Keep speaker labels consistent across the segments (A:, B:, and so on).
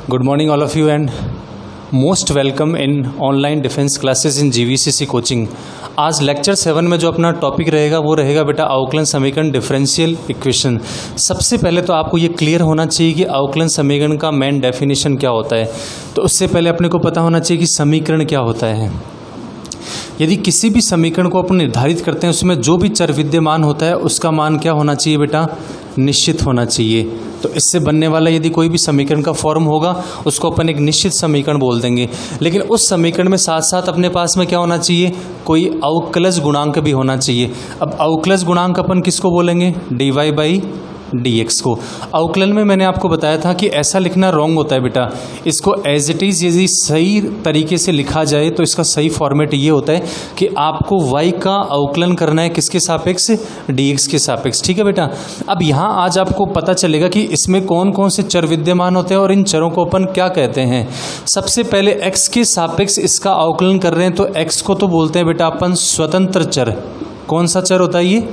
A: Good morning all of you and most welcome in online defense classes in GVCC coaching। आज lecture 7 में जो अपना topic रहेगा वो रहेगा बेटा अवकलन समीकरण डिफरेंशियल इक्वेशन। सबसे पहले तो आपको ये क्लियर होना चाहिए कि अवकलन समीकरण का मेन डेफिनेशन क्या होता है। तो उससे पहले अपने को पता होना चाहिए कि समीकरण क्या होता है। यदि किसी भी समीकरण को अपन निर्धारित करते हैं उसमें जो भी चर विद्यमान होता है उसका मान क्या होना चाहिए बेटा, निश्चित होना चाहिए। तो इससे बनने वाला यदि कोई भी समीकरण का फॉर्म होगा उसको अपन एक निश्चित समीकरण बोल देंगे। लेकिन उस समीकरण में साथ साथ अपने पास में क्या होना चाहिए, कोई अवकलज गुणांक भी होना चाहिए। अब अवकलज गुणांक अपन किसको बोलेंगे, dy/dx को। अवकलन में मैंने आपको बताया था कि ऐसा लिखना रॉन्ग होता है बेटा। इसको एज इट इज़ यदि सही तरीके से लिखा जाए तो इसका सही फॉर्मेट ये होता है कि आपको y का अवकलन करना है किसके सापेक्ष, dx के सापेक्ष। ठीक है बेटा। अब यहाँ आज आपको पता चलेगा कि इसमें कौन कौन से चर विद्यमान होते हैं और इन चरों को अपन क्या कहते हैं। सबसे पहले x के सापेक्ष इसका अवकलन कर रहे हैं तो x को तो बोलते हैं बेटा अपन स्वतंत्र चर। कौन सा चर होता है ये,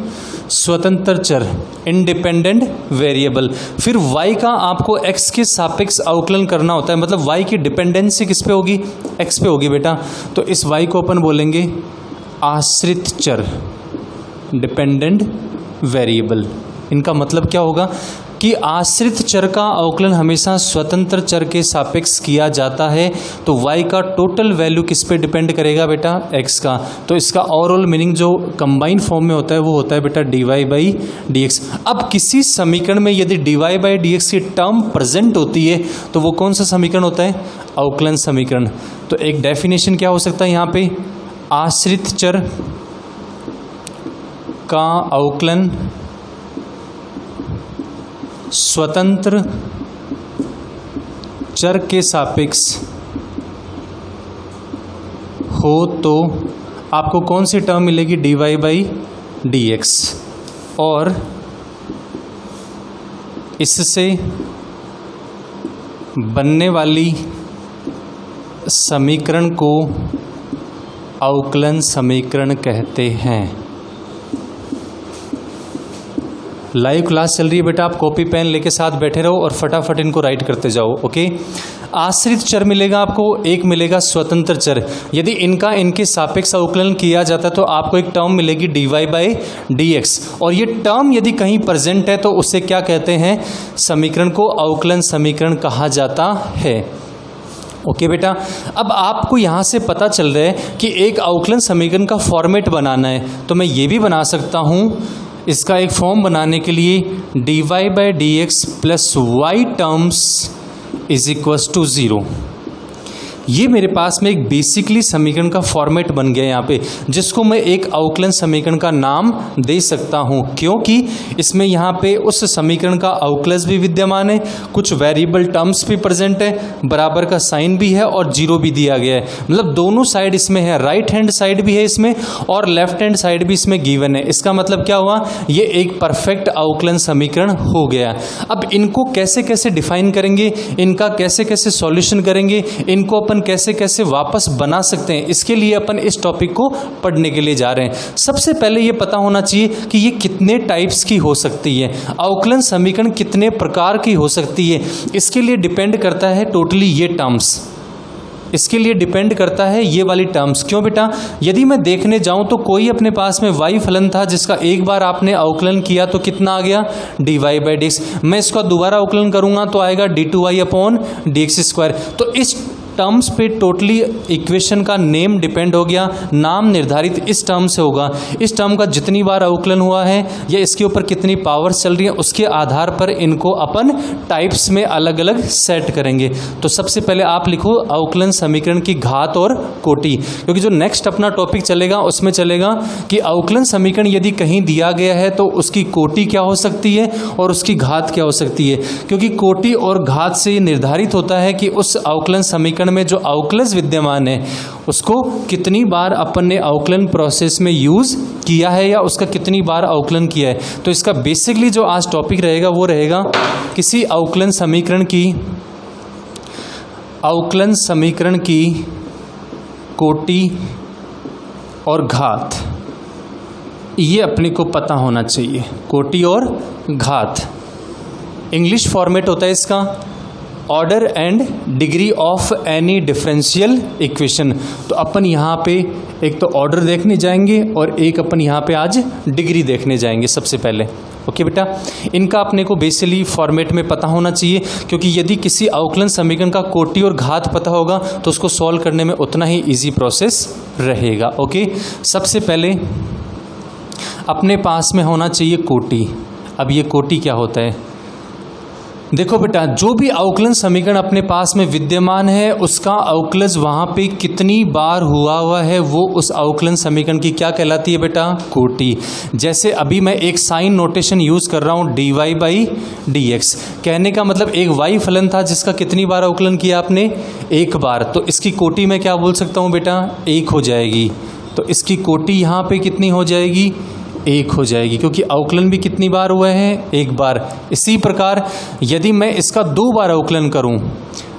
A: स्वतंत्र चर, इंडिपेंडेंट वेरिएबल। फिर y का आपको x के सापेक्ष अवकलन करना होता है, मतलब y की डिपेंडेंसी किस पे होगी, x पे होगी बेटा। तो इस y को अपन बोलेंगे आश्रित चर, डिपेंडेंट वेरिएबल। इनका मतलब क्या होगा कि आश्रित चर का अवकलन हमेशा स्वतंत्र चर के सापेक्ष किया जाता है। तो y का टोटल वैल्यू किस पे डिपेंड करेगा बेटा, x का। तो इसका ओवरऑल मीनिंग जो कंबाइंड फॉर्म में होता है वो होता है बेटा dy/dx। अब किसी समीकरण में यदि dy/dx की टर्म प्रेजेंट होती है तो वो कौन सा समीकरण होता है, अवकलन समीकरण। तो एक डेफिनेशन क्या हो सकता है यहाँ पे, आश्रित चर का अवकलन स्वतंत्र चर के सापेक्ष हो तो आपको कौन सी टर्म मिलेगी, dy/dx। और इससे बनने वाली समीकरण को अवकलन समीकरण कहते हैं। लाइव क्लास चल रही है बेटा, आप कॉपी पेन लेके साथ बैठे रहो और फटाफट इनको राइट करते जाओ। ओके। आश्रित चर मिलेगा आपको, एक मिलेगा स्वतंत्र चर। यदि इनका इनके सापेक्ष अवकलन किया जाता है तो आपको एक टर्म मिलेगी dy/dx। और ये टर्म यदि कहीं प्रेजेंट है तो उसे क्या कहते हैं, समीकरण को अवकलन समीकरण कहा जाता है। ओके बेटा। अब आपको यहाँ से पता चल रहा है कि एक अवकलन समीकरण का फॉर्मेट बनाना है तो मैं ये भी बना सकता हूँ। इसका एक फॉर्म बनाने के लिए dy/dx plus y terms is equals to 0। ये मेरे पास में एक बेसिकली समीकरण का फॉर्मेट बन गया यहाँ पे, जिसको मैं एक अवकलन समीकरण का नाम दे सकता हूँ, क्योंकि इसमें यहाँ पे उस समीकरण का अवकलज भी विद्यमान है, कुछ वेरिएबल टर्म्स भी प्रेजेंट है, बराबर का साइन भी है और 0 भी दिया गया है। मतलब दोनों साइड इसमें है, राइट हैंड साइड भी है इसमें और लेफ्ट हैंड साइड भी इसमें गिवन है। इसका मतलब क्या हुआ, ये एक परफेक्ट अवकलन समीकरण हो गया। अब इनको कैसे कैसे डिफाइन करेंगे, इनका कैसे कैसे सॉल्यूशन करेंगे, इनको अपन कैसे कैसे वापस बना सकते हैं, इसके लिए अपन इस टॉपिक को पढ़ने के लिए जा रहे हैं। सबसे पहले ये पता होना चाहिए कि ये कितने टाइप्स की हो सकती है, अवकलन समीकरण कितने प्रकार की हो सकती है। इसके लिए डिपेंड करता है टोटली ये टर्म्स, इसके लिए डिपेंड करता है ये वाली टर्म्स। क्यों बेटा, यदि मैं देखने जाऊं तो कोई अपने पास में y फलन था जिसका एक बार आपने अवकलन किया तो कितना आ गया, dy/dx। मैं इसका दोबारा अवकलन करूंगा तो आएगा d2y/dx²। तो इस टर्म्स पे टोटली इक्वेशन का नेम डिपेंड हो गया, नाम निर्धारित इस टर्म से होगा। इस टर्म का जितनी बार अवकलन हुआ है या इसके ऊपर कितनी पावर्स चल रही है उसके आधार पर इनको अपन टाइप्स में अलग अलग सेट करेंगे। तो सबसे पहले आप लिखो अवकलन समीकरण की घात और कोटि, क्योंकि जो नेक्स्ट अपना टॉपिक चलेगा उसमें चलेगा कि अवकलन समीकरण यदि कहीं दिया गया है तो उसकी कोटि क्या हो सकती है और उसकी घात क्या हो सकती है, क्योंकि कोटि और घात से ये निर्धारित होता है कि उस अवकलन समीकरण में जो अवकलज विद्यमान है उसको कितनी बार अपन ने अवकलन प्रोसेस में यूज किया है या उसका कितनी बार अवकलन किया है। तो इसका बेसिकली जो आज टॉपिक रहेगा वो रहेगा किसी अवकलन समीकरण की कोटि और घात, ये अपने को पता होना चाहिए। कोटि और घात इंग्लिश फॉर्मेट होता है इसका order and degree of any differential equation. तो अपन यहाँ पे एक तो ऑर्डर देखने जाएंगे और एक अपन यहाँ पे आज डिग्री देखने जाएंगे सबसे पहले। ओके बेटा, इनका अपने को बेसिकली फॉर्मेट में पता होना चाहिए, क्योंकि यदि किसी अवकलन समीकरण का कोटि और घात पता होगा तो उसको सॉल्व करने में उतना ही इजी प्रोसेस रहेगा। ओके, सबसे पहले अपने पास में होना चाहिए कोटि। अब ये कोटि क्या होता है? देखो बेटा, जो भी अवकलन समीकरण अपने पास में विद्यमान है उसका अवकलज वहाँ पे कितनी बार हुआ है वो उस अवकलन समीकरण की क्या कहलाती है बेटा? कोटि। जैसे अभी मैं एक साइन नोटेशन यूज़ कर रहा हूँ dy/dx, कहने का मतलब एक y फलन था जिसका कितनी बार अवकलन किया आपने? एक बार। तो इसकी कोटि मैं क्या बोल सकता हूँ बेटा? 1 हो जाएगी। तो इसकी कोटि यहाँ पे कितनी हो जाएगी? 1 हो जाएगी, क्योंकि अवकलन भी कितनी बार हुआ है? 1 बार। इसी प्रकार यदि मैं इसका 2 बार अवकलन करूं,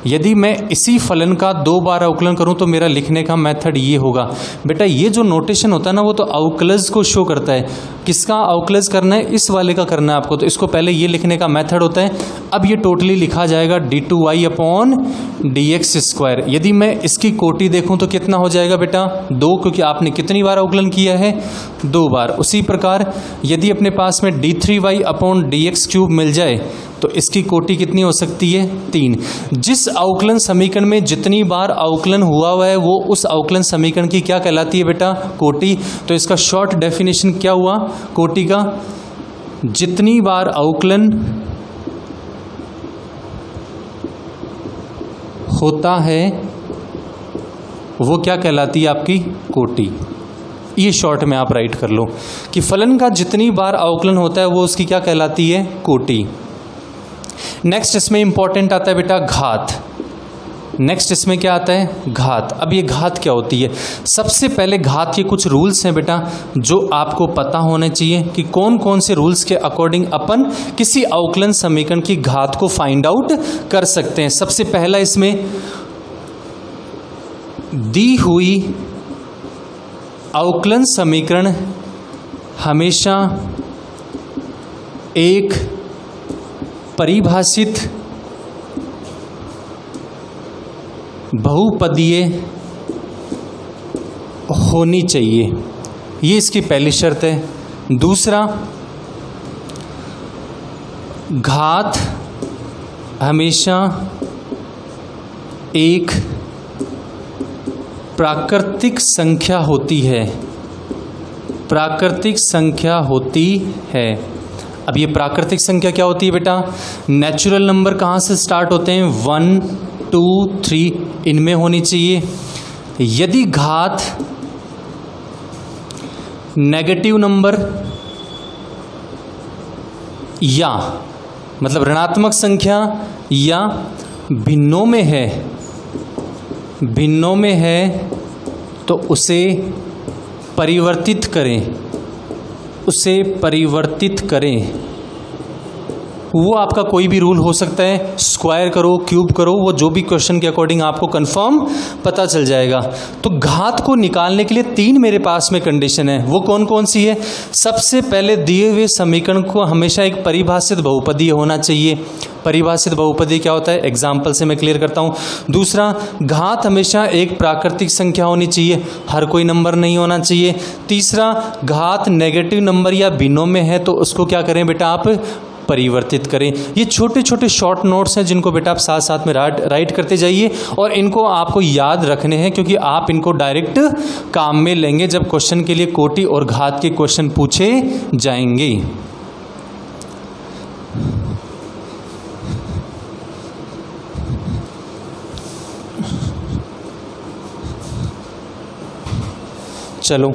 A: यदि मैं इसी फलन का 2 बार अवकलन करूं तो मेरा लिखने का मेथड ये होगा। बेटा ये जो नोटेशन होता है ना वो तो अवकलज को शो करता है। किसका अवकलज करना है? इस वाले का करना है आपको। तो इसको पहले ये लिखने का मेथड होता है। अब ये टोटली लिखा जाएगा d2y/dx²। यदि मैं इसकी कोटि देखूं तो कितना हो जाएगा बेटा? 2, क्योंकि आपने कितनी बार अवकलन किया है? 2 बार। उसी प्रकार यदि अपने पास में d3y/dx³ मिल जाए तो इसकी कोटि कितनी हो सकती है? 3। जिस अवकलन समीकरण में जितनी बार अवकलन हुआ है वो उस अवकलन समीकरण की क्या कहलाती है बेटा? कोटि। तो इसका शॉर्ट डेफिनेशन क्या हुआ कोटि का? जितनी बार अवकलन होता है वो क्या कहलाती है आपकी? कोटि। ये शॉर्ट में आप राइट कर लो कि फलन का जितनी बार अवकलन होता है वो उसकी क्या कहलाती है? कोटि। नेक्स्ट इसमें इंपॉर्टेंट आता है बेटा घात। नेक्स्ट इसमें क्या आता है? घात। अब ये घात क्या होती है? सबसे पहले घात के कुछ रूल्स हैं बेटा जो आपको पता होने चाहिए कि कौन कौन से रूल्स के अकॉर्डिंग अपन किसी अवकलन समीकरण की घात को फाइंड आउट कर सकते हैं। सबसे पहला इसमें दी हुई अवकलन समीकरण हमेशा एक परिभाषित बहुपदीय होनी चाहिए, ये इसकी पहली शर्त है। दूसरा, घात हमेशा एक प्राकृतिक संख्या होती है, प्राकृतिक संख्या होती है। अब ये प्राकृतिक संख्या क्या होती है बेटा? नेचुरल नंबर कहाँ से स्टार्ट होते हैं? 1, 2, 3 इनमें होनी चाहिए। यदि घात नेगेटिव नंबर या मतलब ऋणात्मक संख्या या भिन्नों में है, भिन्नों में है तो उसे परिवर्तित करें, उसे परिवर्तित करें। वो आपका कोई भी रूल हो सकता है, स्क्वायर करो, क्यूब करो, वो जो भी क्वेश्चन के अकॉर्डिंग आपको कंफर्म पता चल जाएगा। तो घात को निकालने के लिए 3 मेरे पास में कंडीशन है। वो कौन कौन सी है? सबसे पहले दिए हुए समीकरण को हमेशा एक परिभाषित बहुपदीय होना चाहिए। परिभाषित बहुपदीय क्या होता है? एग्जाम्पल से मैं क्लियर करता हूँ। दूसरा, घात हमेशा एक प्राकृतिक संख्या होनी चाहिए, हर कोई नंबर नहीं होना चाहिए। तीसरा, घात नेगेटिव नंबर या भिन्नों में है तो उसको क्या करें बेटा? आप परिवर्तित करें। ये छोटे छोटे शॉर्ट नोट्स हैं जिनको बेटा आप साथ साथ में राइट करते जाइए और इनको आपको याद रखने हैं, क्योंकि आप इनको डायरेक्ट काम में लेंगे जब क्वेश्चन के लिए कोटि और घात के क्वेश्चन पूछे जाएंगे। चलो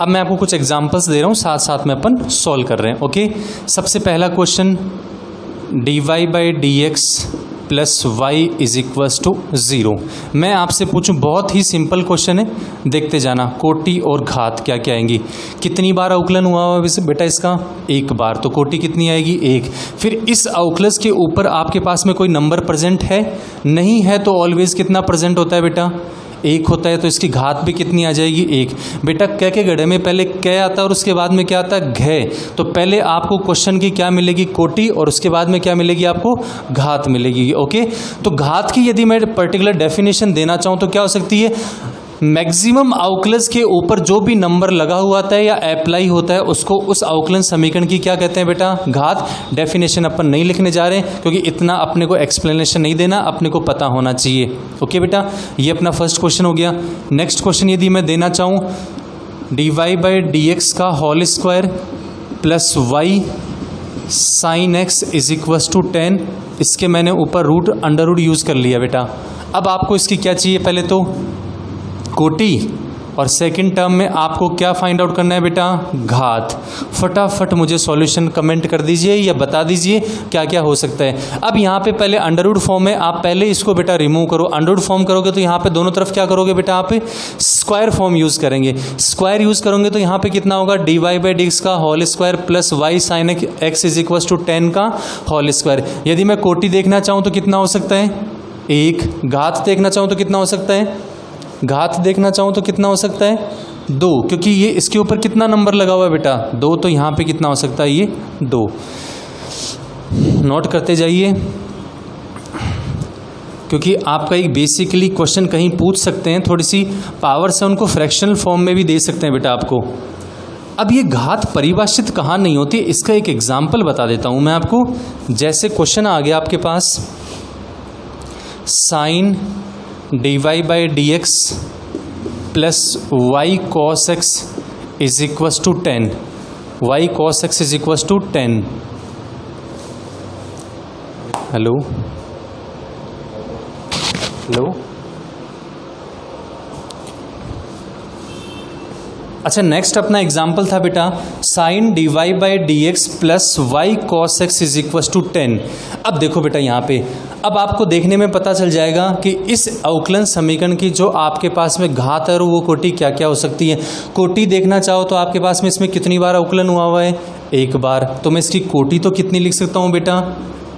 A: अब मैं आपको कुछ एग्जांपल्स दे रहा हूँ, साथ साथ में अपन सॉल्व कर रहे हैं। ओके, सबसे पहला क्वेश्चन dy/dx + y = 0। मैं आपसे पूछूं, बहुत ही सिंपल क्वेश्चन है, देखते जाना। कोटि और घात क्या क्या आएंगी? कितनी बार अवकलन हुआ हुआ बेटा इसका? 1 बार। तो कोटि कितनी आएगी? 1। फिर इस अवकलज के ऊपर आपके पास में कोई नंबर प्रेजेंट है? नहीं है तो ऑलवेज कितना प्रेजेंट होता है बेटा? 1 होता है तो इसकी घात भी कितनी आ जाएगी 1। बेटा क के गढ़े में पहले क आता है और उसके बाद में क्या आता है घ, तो पहले आपको क्वेश्चन की क्या मिलेगी कोटि और उसके बाद में क्या मिलेगी आपको घात मिलेगी। ओके, तो घात की यदि मैं पर्टिकुलर डेफिनेशन देना चाहूँ तो क्या हो सकती है, मैक्सिमम अवकलज के ऊपर जो भी नंबर लगा हुआ था या अप्लाई होता है उसको उस अवकलन समीकरण की क्या कहते हैं बेटा घात। डेफिनेशन अपन नहीं लिखने जा रहे हैं क्योंकि इतना अपने को एक्सप्लेनेशन नहीं देना, अपने को पता होना चाहिए। ओके बेटा, ये अपना फर्स्ट क्वेश्चन हो गया। नेक्स्ट क्वेश्चन यदि मैं देना चाहूँ dy/dx का whole square plus y sine x is equal to 10, इसके मैंने ऊपर रूट अंडर रूट यूज़ कर लिया बेटा। अब आपको इसकी क्या चाहिए, पहले तो कोटि और सेकंड टर्म में आपको क्या फाइंड आउट करना है बेटा घात। फटाफट मुझे सॉल्यूशन कमेंट कर दीजिए या बता दीजिए क्या क्या हो सकता है। अब यहाँ पे पहले अंडर रूट फॉर्म है, आप पहले इसको बेटा रिमूव करो। अंडर रूट फॉर्म करोगे तो यहाँ पे दोनों तरफ क्या करोगे बेटा, आप स्क्वायर फॉर्म यूज़ करेंगे। स्क्वायर यूज़ करोगे तो यहाँ पे कितना होगा dy/dx का whole square plus y sine x is equal to 10 का होल स्क्वायर। यदि मैं कोटि देखना चाहूँ तो कितना हो सकता है 1, घात देखना चाहूँ तो कितना हो सकता है, घात देखना चाहूँ तो कितना हो सकता है 2, क्योंकि ये इसके ऊपर कितना नंबर लगा हुआ है बेटा 2, तो यहाँ पे कितना हो सकता है ये 2। नोट करते जाइए क्योंकि आपका एक बेसिकली क्वेश्चन कहीं पूछ सकते हैं, थोड़ी सी पावर से उनको फ्रैक्शनल फॉर्म में भी दे सकते हैं बेटा आपको। अब ये घात परिभाषित कहाँ नहीं होती, इसका एक एग्जाम्पल बता देता हूँ मैं आपको। जैसे क्वेश्चन आ गया आपके पास sine dy/dx plus y cos x is equal to 10, y cos x is equal to 10। Hello hello, अच्छा नेक्स्ट अपना एग्जाम्पल था बेटा sine dy/dx plus y cos x is equal to 10। अब देखो बेटा यहाँ पे, अब आपको देखने में पता चल जाएगा कि इस अवकलन समीकरण की जो आपके पास में घात है और वो कोटि क्या क्या हो सकती है। कोटि देखना चाहो तो आपके पास में इसमें कितनी बार अवकलन हुआ है 1 बार, तो मैं इसकी कोटि तो कितनी लिख सकता हूँ बेटा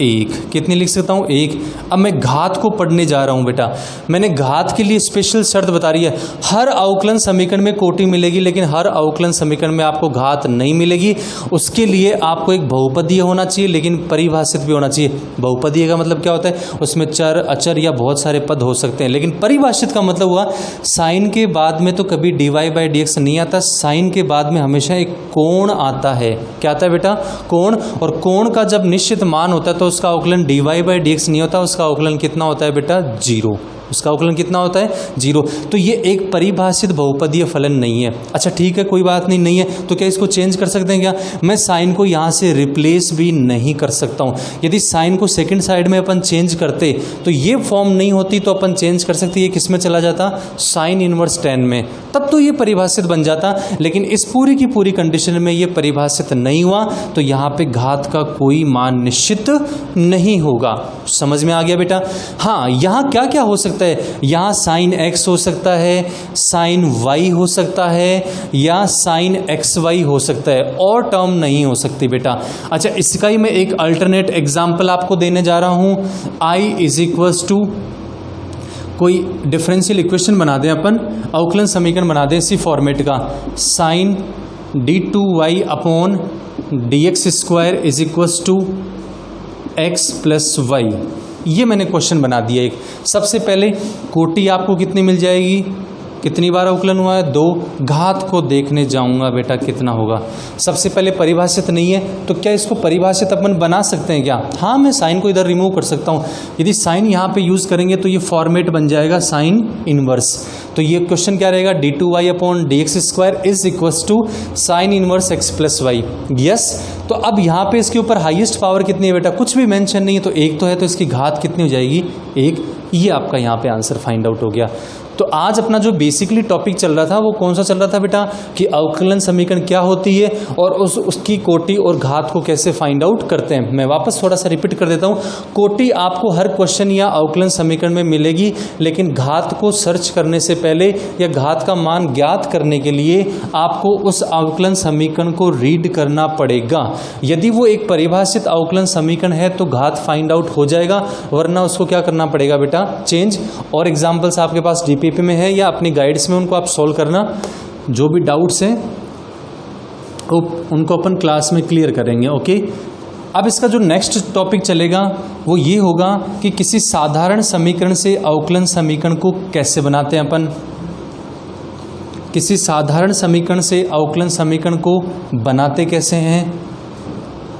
A: 1, कितनी लिख सकता हूँ 1। अब मैं घात को पढ़ने जा रहा हूँ बेटा, मैंने घात के लिए स्पेशल शर्त बता रही है, हर अवकलन समीकरण में कोटि मिलेगी लेकिन हर अवकलन समीकरण में आपको घात नहीं मिलेगी। उसके लिए आपको एक बहुपदीय होना चाहिए लेकिन परिभाषित भी होना चाहिए। बहुपदीय का मतलब क्या होता है, उसमें चर अचर या बहुत सारे पद हो सकते हैं, लेकिन परिभाषित का मतलब हुआ साइन के बाद में तो कभी dy/dx नहीं आता, साइन के बाद में हमेशा एक कोण आता है। क्या आता है बेटा कोण, और कोण का जब निश्चित मान होता है तो उसका अवकलन dy/dx नहीं होता, उसका अवकलन कितना होता है बेटा 0, उसका अवकलन कितना होता है 0। तो ये एक परिभाषित बहुपदीय फलन नहीं है। अच्छा ठीक है, कोई बात नहीं है तो क्या इसको चेंज कर सकते हैं क्या, मैं साइन को यहाँ से रिप्लेस भी नहीं कर सकता हूँ। यदि साइन को सेकंड साइड में अपन चेंज करते तो ये फॉर्म नहीं होती, तो अपन चेंज कर सकते, ये किस में चला जाता साइन इनवर्स 10 में, तब तो ये परिभाषित बन जाता। लेकिन इस पूरी की पूरी कंडीशन में ये परिभाषित नहीं हुआ तो यहाँ पे घात का कोई मान निश्चित नहीं होगा। समझ में आ गया बेटा। हाँ, यहाँ क्या क्या हो सकता है, यहाँ साइन x हो सकता है, साइन y हो सकता है या साइन xy हो सकता है, और टर्म नहीं हो सकती बेटा। अच्छा इसका ही मैं एक अल्टरनेट एग्जाम्पल आपको देने जा रहा हूँ। I इज इक्वल्स टू कोई डिफरेंशियल इक्वेशन बना दें अपन, अवकलन समीकरण बना दें इसी फॉर्मेट का, sine d2y upon dx square is equals to x plus y। ये मैंने क्वेश्चन बना दिया एक। सबसे पहले कोटि आपको कितनी मिल जाएगी, कितनी बार अवकलन हुआ है 2, घात को देखने जाऊंगा बेटा कितना होगा। सबसे पहले परिभाषित नहीं है तो क्या इसको परिभाषित अपन बना सकते हैं क्या, हाँ मैं साइन को इधर रिमूव कर सकता हूँ। यदि साइन यहाँ पे यूज़ करेंगे तो ये फॉर्मेट बन जाएगा साइन इनवर्स। तो ये क्वेश्चन क्या रहेगा d2y upon dx square is equals to sine inverse x plus y. Yes, तो अब यहाँ पे इसके ऊपर हाईएस्ट पावर कितनी है बेटा, कुछ भी मेंशन नहीं है, तो 1 तो है, तो इसकी घात कितनी हो जाएगी 1। ये आपका यहाँ पे आंसर फाइंड आउट हो गया। तो आज अपना जो बेसिकली टॉपिक चल रहा था वो कौन सा चल रहा था बेटा, कि अवकलन समीकरण क्या होती है और उसकी कोटि और घात को कैसे फाइंड आउट करते हैं। मैं वापस थोड़ा सा रिपीट कर देता हूँ। कोटि आपको हर क्वेश्चन या अवकलन समीकरण में मिलेगी, लेकिन घात को सर्च करने से पहले या घात का मान ज्ञात करने के लिए आपको उस अवकलन समीकरण को रीड करना पड़ेगा। यदि वो एक परिभाषित अवकलन समीकरण है तो घात फाइंड आउट हो जाएगा, वरना उसको क्या करना पड़ेगा बेटा, चेंज। और एग्जाम्पल्स आपके पास एमपीपी में है या अपनी गाइड्स में, उनको आप सॉल्व करना। जो भी डाउट्स हैं उनको अपन क्लास में क्लियर करेंगे। ओके, अब इसका जो नेक्स्ट टॉपिक चलेगा वो ये होगा कि किसी साधारण समीकरण से अवकलन समीकरण को कैसे बनाते हैं अपन। किसी साधारण समीकरण से अवकलन समीकरण को बनाते कैसे हैं।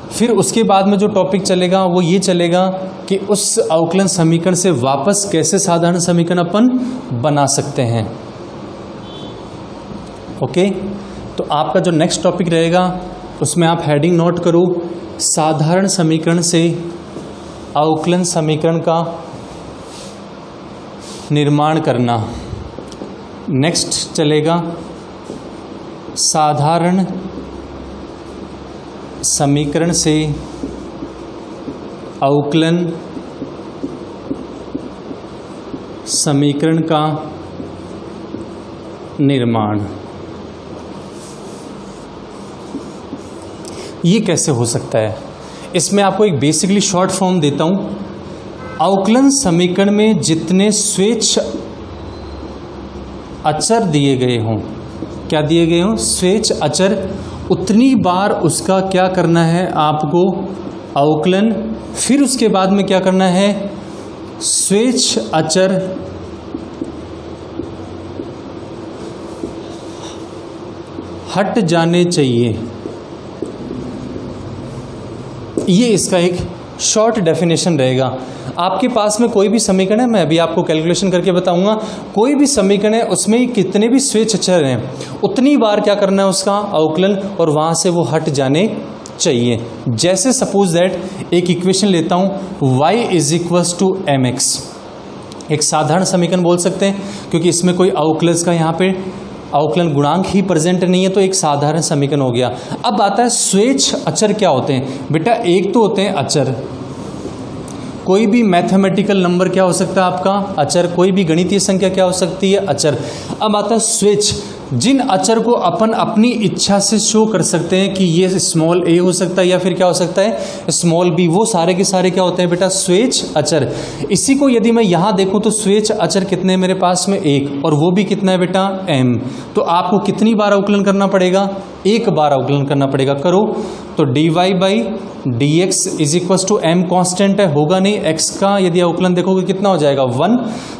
A: फिर उसके बाद में जो टॉपिक चलेगा वो ये चलेगा कि उस अवकलन समीकरण से वापस कैसे साधारण समीकरण अपन बना सकते हैं। ओके, तो आपका जो नेक्स्ट टॉपिक रहेगा उसमें आप हेडिंग नोट करो, साधारण समीकरण से अवकलन समीकरण का निर्माण करना। नेक्स्ट चलेगा साधारण समीकरण से अवकलन समीकरण का निर्माण। ये कैसे हो सकता है, इसमें आपको एक बेसिकली शॉर्ट फॉर्म देता हूं। अवकलन समीकरण में जितने स्वेच्छ अचर दिए गए हों, क्या दिए गए हों, स्वेच्छ अचर, उतनी बार उसका क्या करना है आपको अवकलन। फिर उसके बाद में क्या करना है, स्वेच्छ अचर हट जाने चाहिए। ये इसका एक शॉर्ट डेफिनेशन रहेगा। आपके पास में कोई भी समीकरण है, मैं अभी आपको कैलकुलेशन करके बताऊंगा, कोई भी समीकरण है उसमें कितने भी स्वेच्छ अचर हैं उतनी बार क्या करना है उसका अवकलन, और वहां से वो हट जाने चाहिए। जैसे सपोज दैट एक इक्वेशन लेता हूं y is equals to mx, एक साधारण समीकरण बोल सकते हैं क्योंकि इसमें कोई अवकलन का यहाँ पे अवकलन गुणांक ही प्रेजेंट नहीं है, तो एक साधारण समीकरण हो गया। अब आता है स्वेच्छ अचर क्या होते हैं। बेटा एक तो होते हैं अचर, कोई भी मैथमेटिकल नंबर क्या हो सकता है आपका अचर, कोई भी गणितीय संख्या क्या हो सकती है अचर। अब आता है स्वेच्छ, जिन अचर को अपन अपनी इच्छा से शो कर सकते हैं कि ये स्मॉल a हो सकता है या फिर क्या हो सकता है स्मॉल b, वो सारे के सारे क्या होते हैं बेटा स्वेच्छ अचर। इसी को यदि मैं यहाँ देखूँ तो स्वेच्छ अचर कितने मेरे पास में एक, और वो भी कितना है बेटा m। तो आपको कितनी बार अवकलन करना पड़ेगा, एक बार अवकलन करना पड़ेगा। करो तो dy by d x is equals to m constant है, होगा नहीं, x का यदि अवकलन देखोगे कितना हो जाएगा 1,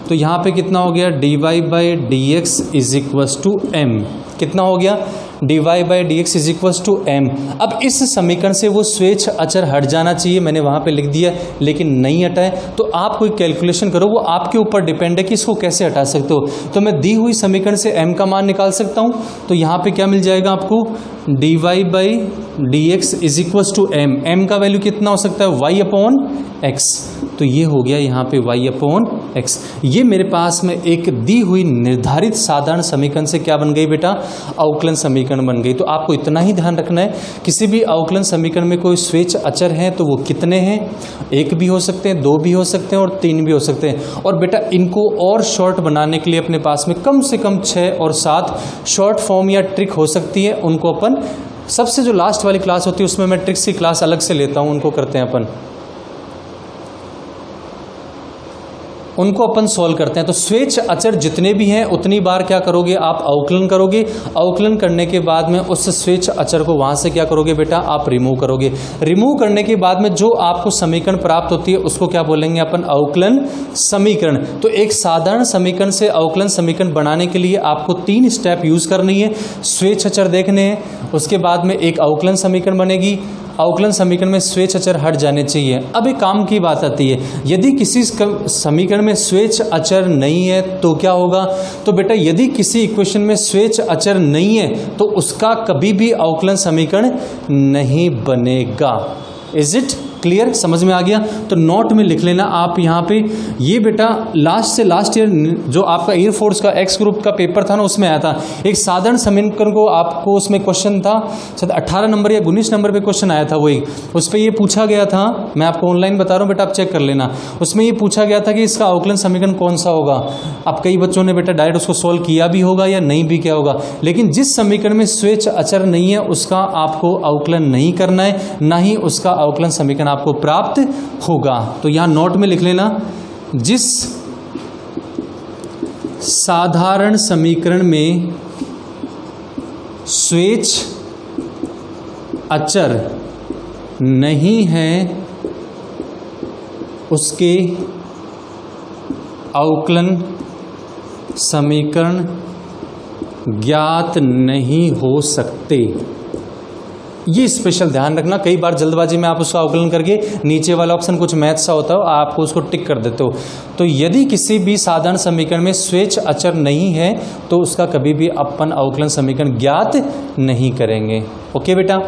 A: तो यहाँ पे कितना हो गया dy by d x is equals to m, कितना हो गया dy by d x is equals to m. अब इस समीकरण से वो स्वेच्छ अचर हट जाना चाहिए, मैंने वहाँ पे लिख दिया लेकिन नहीं हटा है। तो आप कोई कैलकुलेशन करो, वो आपके ऊपर डिपेंड है कि इसको कैसे हटा सकते हो। तो मैं दी हुई समीकरण से m का मान निकाल सकता हूँ, तो यहाँ पे क्या मिल जाएगा आपको dy by d x is equals to m, m का वैल्यू कितना हो सकता है y अपॉन x, तो ये हो गया यहाँ पे y अपॉन x। ये मेरे पास में एक दी हुई निर्धारित साधारण समीकरण से क्या बन गई बेटा अवकलन समीकरण बन गई। तो आपको इतना ही ध्यान रखना है, किसी भी अवकलन समीकरण में कोई स्वेच्छ अचर हैं तो वो कितने हैं, एक भी हो सकते हैं, दो भी हो सकते हैं और तीन भी हो सकते हैं। और बेटा इनको और शॉर्ट बनाने के लिए अपने पास में कम से कम 6 और 7 शॉर्ट फॉर्म या ट्रिक हो सकती है, उनको अपन सबसे जो लास्ट वाली क्लास होती है उसमें मैं ट्रिक्स की क्लास अलग से लेता हूँ, उनको करते हैं अपन, उनको अपन सॉल्व करते हैं। तो स्वेच्छ अचर जितने भी हैं उतनी बार क्या करोगे आप अवकलन करोगे, अवकलन करने के बाद में उस स्वेच्छ अचर को वहां से क्या करोगे बेटा आप रिमूव करोगे। रिमूव करने के बाद में जो आपको समीकरण प्राप्त होती है उसको क्या बोलेंगे अपन अवकलन समीकरण। तो एक साधारण समीकरण से अवकलन समीकरण बनाने के लिए आपको 3 स्टेप यूज करनी है, स्वेच्छ अचर देखने हैं, उसके बाद में एक अवकलन समीकरण बनेगी, अवकलन समीकरण में स्वेच्छ अचर हट जाने चाहिए। अब एक काम की बात आती है, यदि किसी समीकरण में स्वेच्छ अचर नहीं है तो क्या होगा, तो बेटा यदि किसी इक्वेशन में स्वेच्छ अचर नहीं है तो उसका कभी भी अवकलन समीकरण नहीं बनेगा। इज इट क्लियर, समझ में आ गया। तो नोट में लिख लेना आप यहाँ पे, ये बेटा लास्ट से लास्ट ईयर जो आपका एयरफोर्स का एक्स ग्रुप का पेपर था ना उसमें आया था, एक साधारण समीकरण को आपको उसमें क्वेश्चन था शायद 18 नंबर या 19 नंबर पे क्वेश्चन आया था, वही उस पर ये पूछा गया था, मैं आपको ऑनलाइन बता रहा हूँ बेटा आप चेक कर लेना। उसमें ये पूछा गया था कि इसका अवकलन समीकरण कौन सा होगा। अब कई बच्चों ने बेटा डायरेक्ट उसको सोल्व किया भी होगा या नहीं भी किया होगा, लेकिन जिस समीकरण में स्वेच्छ अचर नहीं है उसका आपको अवकलन नहीं करना है, ना ही उसका अवकलन समीकरण आपको प्राप्त होगा। तो यहां नोट में लिख लेना, जिस साधारण समीकरण में स्वेच्छ अचर नहीं है उसके अवकलन समीकरण ज्ञात नहीं हो सकते। ये स्पेशल ध्यान रखना, कई बार जल्दबाजी में आप उसका अवकलन करके नीचे वाला ऑप्शन कुछ मैथ सा होता हो, आपको उसको टिक कर देते हो। तो यदि किसी भी साधारण समीकरण में स्वेच्छ अचर नहीं है तो उसका कभी भी अपन अवकलन समीकरण ज्ञात नहीं करेंगे। ओके बेटा।